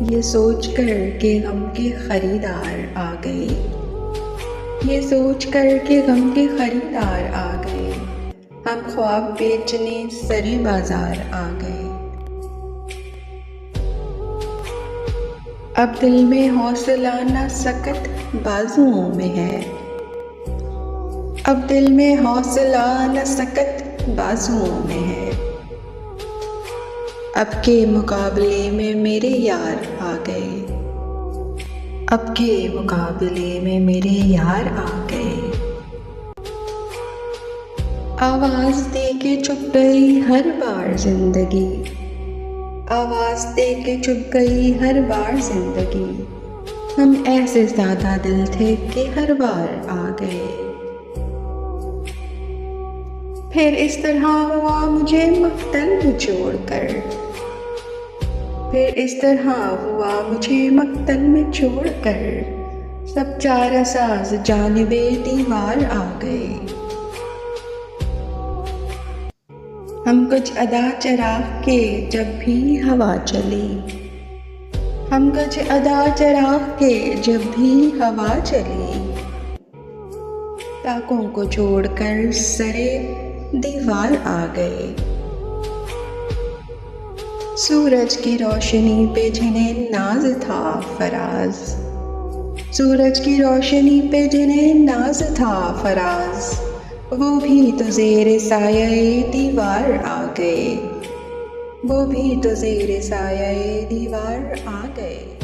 ये सोच कर के गम के खरीदार आ गए, ये सोच कर के गम के खरीदार आ गए, हम ख्वाब बेचने सरे बाजार आ गए। अब दिल में हौसला न सकत बाजुओं में है, अब दिल में हौसला न सकत बाजुओं में है। अब के मुकाबले में मेरे यार आ गए, अब के मुकाबले में मेरे यार आ गए। आवाज़ दे के चुप गई हर बार जिंदगी, आवाज़ दे के चुप गई हर बार जिंदगी। हम ऐसे ज़्यादा दिल थे कि हर बार आ गए। फिर इस तरह हुआ मुझे मक्तल में छोड़कर, फिर इस तरह हुआ मुझे मक्तल में छोड़कर। सब चार साज जानिबे दीवार आ गए। हम कुछ अदा चराग के जब भी हवा चली, हम कुछ अदा चराग के जब भी हवा चली। ताकों को छोड़कर सरे दीवार आ गए। सूरज की रोशनी पे जिन्हें नाज था फराज, सूरज की रोशनी पे जिन्हें नाज था फराज। वो भी तो ज़ेरे साये दीवार आ गए, वो भी तो ज़ेरे साये दीवार आ गए।